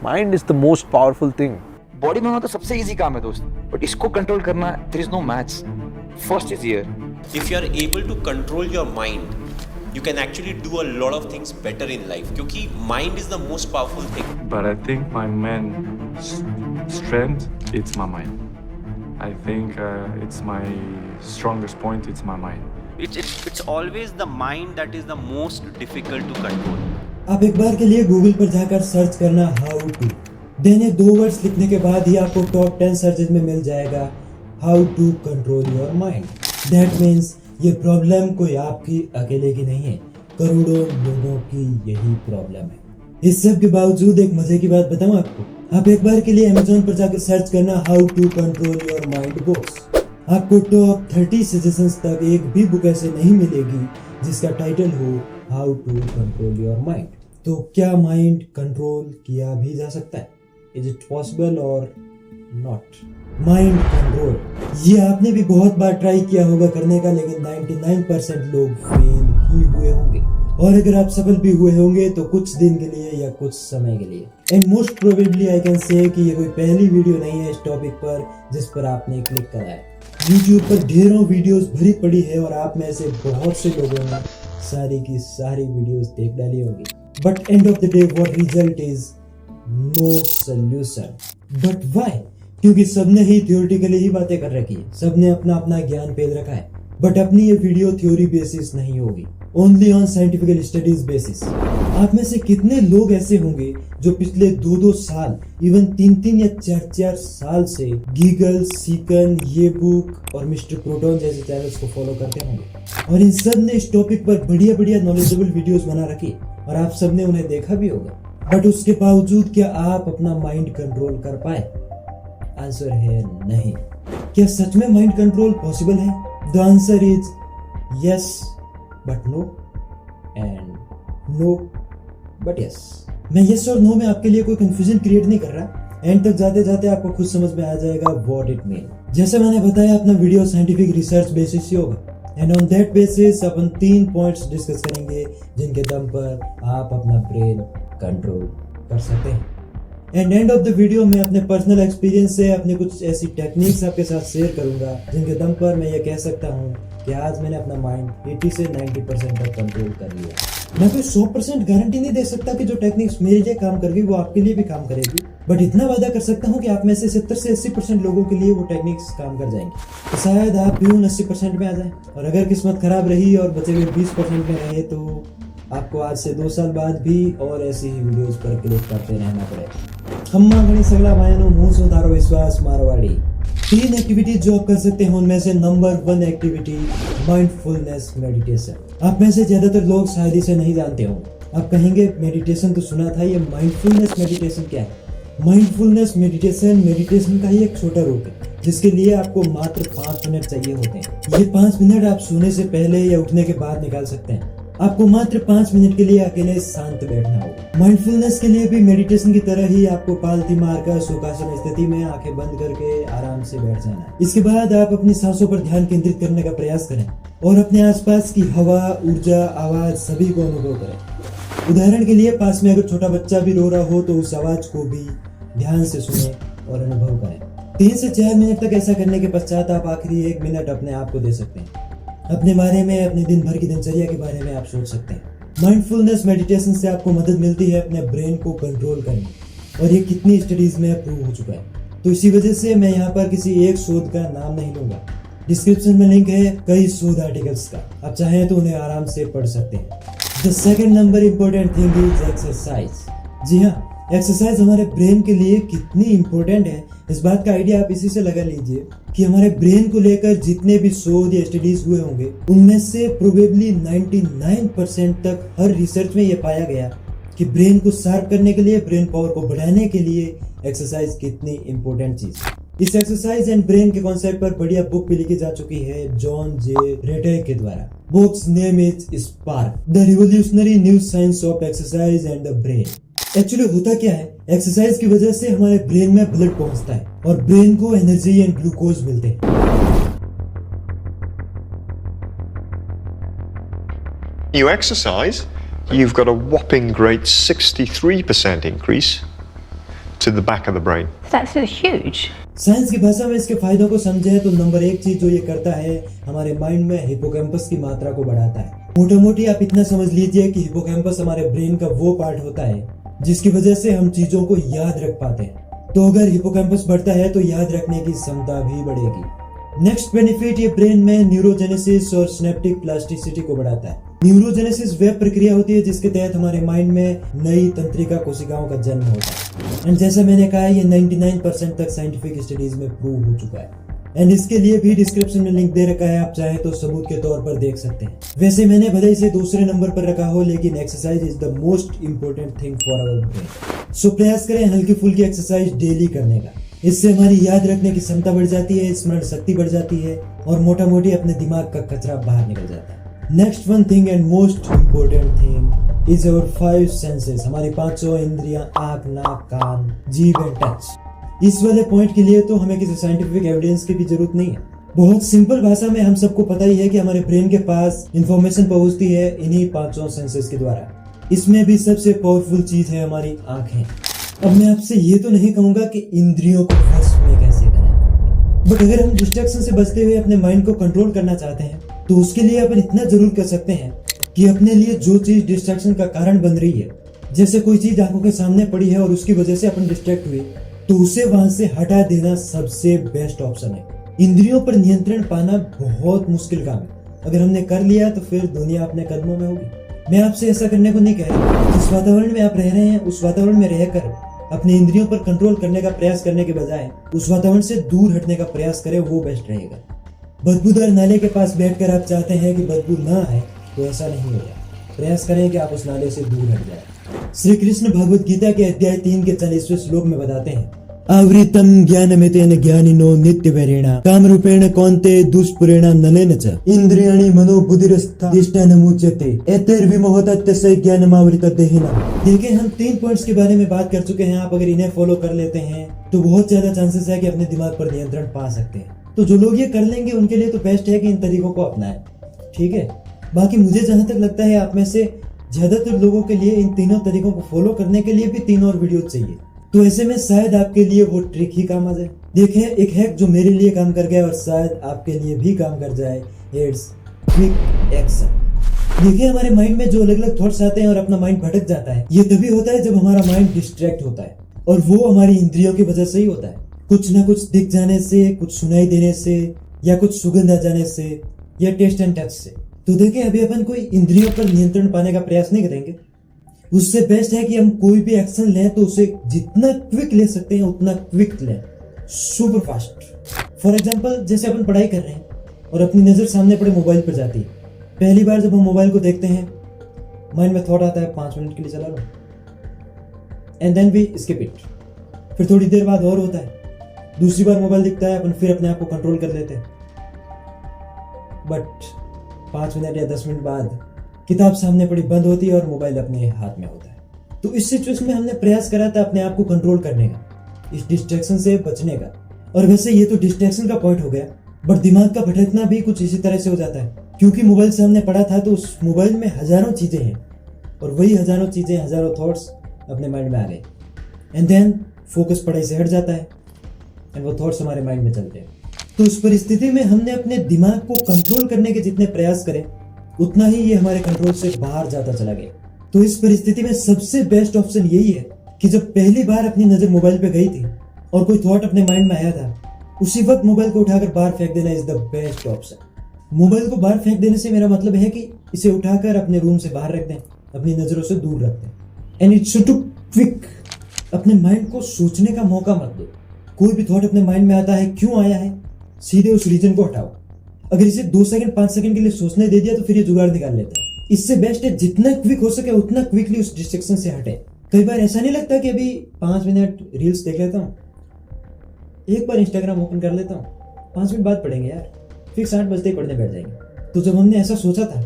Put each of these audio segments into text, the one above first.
Mind is the most powerful thing. Body बनाना तो सबसे इजी काम है दोस्त, बट इसको कंट्रोल करना there is no maths. First is here. If you are able to control your mind, you can actually do a lot of things better in life. क्योंकि mind is the most powerful thing. But I think my main strength, it's my mind. I think it's my strongest point, it's my mind. It's always the mind that is the most difficult to control. आप एक बार के लिए Google पर जाकर search करना how to, then ये 2 words लिखने के बाद ही आपको टॉप 10 सर्चेज में मिल जाएगा how to control your mind. That means ये प्रॉब्लम कोई आपकी अकेले की नहीं है, करोड़ों लोगों की यही प्रॉब्लम है. इस सब के बावजूद एक मजे की बात बताऊं आपको, आप एक बार के लिए अमेज़न पर जाकर सर्च करना how to control your mind books. आपको टॉप 30 सजेशंस तक एक भी बुक ऐसे नहीं मिलेगी जिसका टाइटल हो how to control your mind. तो क्या माइंड कंट्रोल किया भी जा सकता है? इज इट पॉसिबल और नॉट? माइंड कंट्रोल, ये आपने भी बहुत बार ट्राई किया होगा करने का, लेकिन 99% लोग फेल ही हुए होंगे. और अगर आप सफल भी हुए होंगे तो कुछ दिन के लिए या कुछ समय के लिए. And most probably I can say कि ये कोई पहली वीडियो नहीं है इस टॉपिक पर जिस पर आपने क्लिक करा है. यूट्यूब पर ढेरों वीडियोस भरी पड़ी है और आप में से बहुत से लोगों ने सारी की सारी वीडियोस देख डाली होगी. But end of the day what result is no solution. But why? क्योंकि सबने ही थियोरिटिकली ही बातें कर रखी है, सबने अपना अपना ज्ञान पेल रखा है. बट अपनी ये वीडियो थ्योरी बेसिस नहीं होगी, only on scientifical studies basis. आप में से कितने लोग ऐसे होंगे जो पिछले 2-2 साल, इवन 3-3 या 4-4 साल से गीगल, सीकन, ये बुक और मिस्टर प्रोटॉन जैसे चैनल्स को फॉलो करते होंगे, और इन सब ने इस टॉपिक पर बढ़िया बढ़िया नॉलेजेबल वीडियोस बना रखी और आप सब ने उन्हें देखा भी होगा. बट उसके बावजूद क्या आप अपना माइंड कंट्रोल कर पाए? आंसर है नहीं. क्या सच में माइंड कंट्रोल पॉसिबल है? The answer is yes but no and no but yes. मैं यस और नो में आपके लिए कोई कंफ्यूजन क्रिएट नहीं कर रहा. एंड तक जाते जाते आपको खुद समझ में आ जाएगा व्हाट इट मीन. जैसे मैंने बताया, अपना वीडियो साइंटिफिक रिसर्च बेसिस ही होगा. And on that basis upon 3 points discuss करेंगे जिनके दम पर आप अपना ब्रेन कंट्रोल कर सकते हैं. And and of the video में अपने पर्सनल एक्सपीरियंस से अपने कुछ ऐसी टेक्निक्स आपके साथ शेयर करूंगा जिनके दम पर मैं ये कह सकता हूँ कि आज मैंने अपना माइंड 80 से 90% तक कंट्रोल कर लिया. मैं कोई 100% गारंटी नहीं दे सकता कि जो टेक्निक्स मेरे लिए काम कर गई वो आपके लिए भी काम करेगी, बट इतना वादा कर सकता हूँ कि आप में से 70 से 80% लोगों के लिए वो टेक्निक्स काम कर जाएंगी. तो शायद आप भी उन 80% में आ जाए, और अगर किस्मत खराब रही और बचे हुए 20% में रहे तो आपको आज से 2 साल बाद भी और ऐसी ही वीडियोस पर क्लिक करते रहना पड़ेगा. खम्मा गणी सगला भाइयों, मुंह से उतारो विश्वास मारवाड़ी. 3 एक्टिविटी जो आप कर सकते हैं उनमें से नंबर 1 एक्टिविटी माइंडफुलनेस मेडिटेशन. आप में से ज्यादातर लोग शायद इसे नहीं जानते होंगे. आप कहेंगे मेडिटेशन तो सुना था, ये माइंडफुलनेस मेडिटेशन क्या है? माइंडफुलनेस मेडिटेशन का ही एक छोटा रूप है जिसके लिए आपको मात्र 5 मिनट चाहिए होते हैं. ये 5 मिनट आप सोने से पहले या उठने के बाद निकाल सकते हैं. आपको मात्र 5 मिनट के लिए अकेले शांत बैठना होगा. माइंडफुलनेस के लिए भी मेडिटेशन की तरह ही आपको पालथी मारकर सुखासन स्थिति में आंखें बंद करके आराम से बैठ जाना है. इसके बाद आप अपनी सांसों पर ध्यान केंद्रित करने का प्रयास करें और अपने आसपास की हवा, ऊर्जा, आवाज सभी को अनुभव करें. उदाहरण के लिए पास में अगर छोटा बच्चा भी रो रहा हो तो उस आवाज को भी ध्यान से सुने और अनुभव करें. 3 से 4 मिनट तक ऐसा करने के पश्चात आप आखिरी 1 मिनट अपने आप को दे सकते हैं. अपने बारे में, अपने दिन भर की दिनचर्या के बारे में आप सोच सकते हैं. माइंडफुलनेस मेडिटेशन से आपको मदद मिलती है अपने ब्रेन को कंट्रोल करने, और ये कितनी स्टडीज में प्रूव हो चुका है. तो इसी वजह से मैं यहाँ पर किसी एक शोध का नाम नहीं लूंगा. डिस्क्रिप्शन में लिंक है कई शोध आर्टिकल्स का, आप चाहें तो उन्हें आराम से पढ़ सकते हैं. The second number important thing is exercise. जी हाँ, एक्सरसाइज हमारे ब्रेन के लिए कितनी इम्पोर्टेंट है इस बात का आइडिया आप इसी से लगा लीजिए कि हमारे ब्रेन को लेकर जितने भी शोध या स्टडीज हुए होंगे उनमें से प्रोबेबली 99% तक हर रिसर्च में ये पाया गया कि ब्रेन को शार्प करने के लिए, ब्रेन पावर को बढ़ाने के लिए एक्सरसाइज कितनी इम्पोर्टेंट चीज. इस एक्सरसाइज एंड ब्रेन के कॉन्सेप्ट पर बढ़िया बुक भी लिखी जा चुकी है जॉन जे रेटे के द्वारा. Books name is spark, the revolutionary new science of exercise and the brain. Actually होता क्या है, एक्सरसाइज की वजह से हमारे ब्रेन में ब्लड पहुंचता है और ब्रेन को एनर्जी एंड ग्लूकोज मिलते हैं. You exercise, you've got a whopping great 63% increase to the back of the brain. That's huge. Science की भाषा में इसके फायदों को समझे तो नंबर 1 चीज जो ये करता है हमारे माइंड में हिपोकैम्पस की मात्रा को बढ़ाता है। मोटा मोटी आप इतना समझ लीजिए कि हिपोकैम्पस हमारे ब्रेन का वो पार्ट होता है जिसकी वजह से हम चीजों को याद रख पाते हैं। तो अगर हिपोकैम्पस बढ़ता है तो याद रखने की क्षमता भी बढ़ेगी। नेक्स्ट बेनिफिट, ये ब्रेन में न्यूरोजेनेसिस और सिनेप्टिक प्लास्टिसिटी को बढ़ाता है। न्यूरोजेनेसिस वह प्रक्रिया होती है जिसके तहत हमारे माइंड में नई तंत्रिका कोशिकाओं का जन्म होता है। एंड जैसा मैंने कहा ये 99% तक साइंटिफिक स्टडीज में प्रूव हो चुका है। एंड इसके लिए भी डिस्क्रिप्शन में लिंक दे रखा है, आप चाहें तो सबूत के तौर पर देख सकते हैं। वैसे मैंने भले इसे दूसरे नंबर पर रखा हो, लेकिन exercise is the most important thing for our brain. So प्रयास करें हल्की फुल्की एक्सरसाइज डेली करने का। इससे हमारी याद रखने की क्षमता बढ़ जाती है, स्मरण शक्ति बढ़ जाती है और मोटा मोटी अपने दिमाग का कचरा बाहर निकल जाता है। Next one thing and most important thing is our 5 senses, हमारी 5 इंद्रियां, आंख, नाक, कान, जीभ एंड टच। इस वाले पॉइंट के लिए तो हमें किसी साइंटिफिक एविडेंस की भी जरूरत नहीं है। बहुत सिंपल भाषा में हम सबको पता ही है कि हमारे ब्रेन के पास इंफॉर्मेशन पहुंचती है इन्हीं 5 सेंसेस के द्वारा। इसमें भी सबसे पावरफुल चीज है हमारी आंखें। अब मैं आपसे ये तो नहीं कहूंगा कि इंद्रियों को वश में कैसे करें, बट अगर हम डिस्ट्रैक्शन से बचते हुए अपने माइंड को कंट्रोल करना चाहते हैं तो उसके लिए अपन इतना जरूर कर सकते हैं कि अपने लिए जो चीज डिस्ट्रैक्शन का कारण बन रही है, जैसे कोई चीज आंखों के सामने पड़ी है और उसकी वजह से अपन डिस्ट्रैक्ट हुए, तो उसे वहां से हटा देना सबसे बेस्ट ऑप्शन है। इंद्रियों पर नियंत्रण पाना बहुत मुश्किल काम है। अगर हमने कर लिया तो फिर दुनिया अपने कदमों में होगी। मैं आपसे ऐसा करने को नहीं कह रहा। जिस वातावरण में आप रह रहे हैं उस वातावरण में रहकर अपने इंद्रियों पर कंट्रोल करने का प्रयास करने के बजाय उस वातावरण से दूर हटने का प्रयास करें, वो बेस्ट रहेगा। बदबूदार नाले के पास बैठकर आप चाहते हैं कि बदबू ना आए तो ऐसा नहीं होगा। प्रयास करें कि आप उस नाले से दूर हट जाए। श्री कृष्ण भगवद गीता के अध्याय 3 के 40वें श्लोक में बताते हैं, आवृतम ज्ञानमितेन ज्ञानिनो नित्यवैरेण कामरूपेण कौन्ते दुष्पुरेण नलेन च इंद्रियाणि मनोबुद्धिरष्टाधिष्ठानमुच्यते एतैर्विमोहतस्य ज्ञानमावृतदेहिनः। देखिए हम 3 पॉइंट्स के बारे में बात कर चुके हैं। आप अगर इन्हें फॉलो कर लेते हैं तो बहुत ज्यादा चांसेस है कि अपने दिमाग पर नियंत्रण पा सकते हैं। तो जो लोग ये कर लेंगे उनके लिए तो बेस्ट है कि इन तरीकों को अपनाएं, ठीक है। बाकी मुझे जहां तक लगता है आप में से ज्यादातर लोगों के लिए इन तीनों तरीकों को फॉलो करने के लिए भी 3 और वीडियो चाहिए। तो ऐसे में शायद आपके लिए वो ट्रिक ही काम आ जाए। देखें एक हैक जो मेरे लिए काम कर गया और शायद आपके लिए भी काम कर जाए, इट्स क्विक एक्शन। देखिए हमारे माइंड में जो अलग अलग थॉट्स आते हैं और अपना माइंड भटक जाता है, ये तभी होता है जब हमारा माइंड डिस्ट्रैक्ट होता है, और वो हमारी इंद्रियों की वजह से ही होता है। कुछ ना कुछ दिख जाने से, कुछ सुनाई देने से, या कुछ सुगंध आ जाने से, या टेस्ट एंड टच से। तो देखें अभी अपन कोई इंद्रियों पर नियंत्रण पाने का प्रयास नहीं करेंगे। उससे बेस्ट है कि हम कोई भी एक्शन लें तो उसे जितना क्विक ले सकते हैं उतना क्विक लें, सुपर फास्ट। फॉर एग्जांपल जैसे अपन पढ़ाई कर रहे हैं और अपनी नजर सामने पड़े मोबाइल पर जाती है। पहली बार जब हम मोबाइल को देखते हैं माइंड में थॉट आता है 5 मिनट के लिए चला लो, and then we skip it. फिर थोड़ी देर बाद और होता है, दूसरी बार मोबाइल दिखता है, अपन फिर अपने आप को कंट्रोल कर लेते हैं। बट 5 मिनट या 10 मिनट बाद किताब सामने पड़ी बंद होती है और मोबाइल अपने हाथ में होता है। तो इस सिचुएशन में हमने प्रयास करा था अपने आप को कंट्रोल करने का, इस डिस्ट्रैक्शन से बचने का। और वैसे ये तो डिस्ट्रैक्शन का पॉइंट हो गया, बट दिमाग का भटकना भी कुछ इसी तरह से हो जाता है। क्योंकि मोबाइल सामने पड़ा था तो उस मोबाइल में हजारों चीजें हैं और वही हजारों चीजें, हजारों थॉट्स अपने माइंड में आ गए, एंड देन फोकस पढ़ाई से हट जाता है एंड वो थॉट्स हमारे माइंड में चलते हैं। तो उस परिस्थिति में हमने अपने दिमाग को कंट्रोल करने के जितने प्रयास करे उतना ही ये हमारे कंट्रोल से बाहर जाता चला गया। तो इस परिस्थिति में सबसे बेस्ट ऑप्शन यही है कि जब पहली बार अपनी नजर मोबाइल पे गई थी और कोई थॉट अपने माइंड में आया था, उसी वक्त मोबाइल को उठाकर बाहर फेंक देना is the best option. Mobile को बाहर फेंक देने से मेरा मतलब है कि इसे उठाकर अपने रूम से बाहर रख दें, अपनी नजरों से दूर रख दें, एंड इट्स टू क्विक। अपने माइंड को सोचने का मौका मत दो। कोई भी थॉट अपने माइंड में आता है, क्यों आया है, सीधे उस रीजन को हटाओ। अगर इसे 2 सेकंड 5 सेकंड के लिए सोचने दे दिया तो फिर ये जुगाड़ निकाल लेते हैं। इससे बेस्ट है जितना क्विक हो सके उतना क्विकली उस डिस्ट्रैक्शन से हटे। कई बार ऐसा नहीं लगता कि अभी 5 मिनट रील्स देख लेता हूँ, एक बार इंस्टाग्राम ओपन कर लेता हूँ, 5 मिनट बाद पढ़ेंगे यार, फिक्स 8 बजते ही पढ़ने बैठ जाएंगे। तो जब हमने ऐसा सोचा था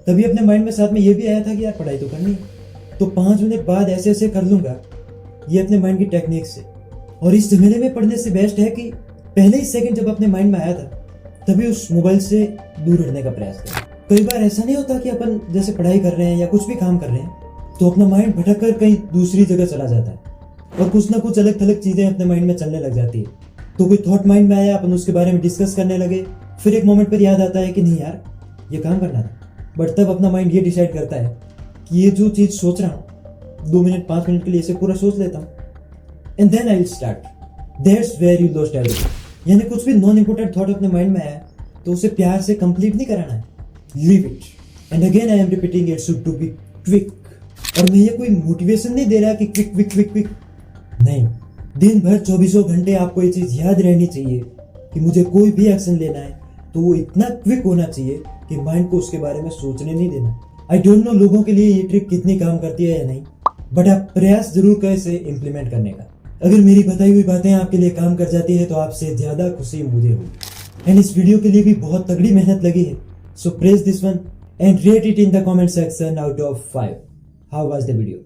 तभी अपने माइंड में साथ में ये भी आया था कि यार पढ़ाई तो करनी है, तो 5 मिनट बाद ऐसे ऐसे कर लूंगा, ये अपने माइंड की टेक्निक से। और इस झमेले में पढ़ने से बेस्ट है कि पहले ही सेकंड जब अपने माइंड में आया था तभी उस मोबाइल से दूर हटने का प्रयास करें। कई बार ऐसा नहीं होता कि अपन जैसे पढ़ाई कर रहे हैं या कुछ भी काम कर रहे हैं तो अपना माइंड भटक कर कहीं दूसरी जगह चला जाता है, और कुछ ना कुछ अलग थलग चीजें अपने माइंड में चलने लग जाती है। तो कोई थॉट माइंड में आया, अपन उसके बारे में डिस्कस करने लगे, फिर एक मोमेंट पर याद आता है कि नहीं यार ये काम करना था, बट तब अपना माइंड ये डिसाइड करता है कि ये जो चीज सोच रहा हूँ 2 मिनट 5 मिनट के लिए इसे पूरा सोच लेता हूँ, and then I will start. That's where you lost everything. यानी कुछ भी नॉन इंपोर्टेंट थॉट अपने माइंड में आया तो उसे प्यार से कंप्लीट नहीं कराना है, leave it. And again I am repeating it should to be quick. और मैं ये कोई मोटिवेशन नहीं दे रहा कि क्विक क्विक क्विक क्विक, नहीं। दिन भर 24 घंटे आपको ये चीज याद रहनी चाहिए कि मुझे कोई भी एक्शन लेना है तो वो इतना क्विक होना चाहिए कि माइंड को उसके बारे में सोचने नहीं देना। आई डोंट नो लोगों के लिए ये ट्रिक कितनी काम करती है या नहीं, बट आप प्रयास जरूर करें इसे इम्प्लीमेंट करने का। अगर मेरी बताई हुई बातें आपके लिए काम कर जाती है तो आपसे ज्यादा खुशी मुझे होगी। एंड इस वीडियो के लिए भी बहुत तगड़ी मेहनत लगी है, सो press this one and rate it in the comment section out of 5। How was the video?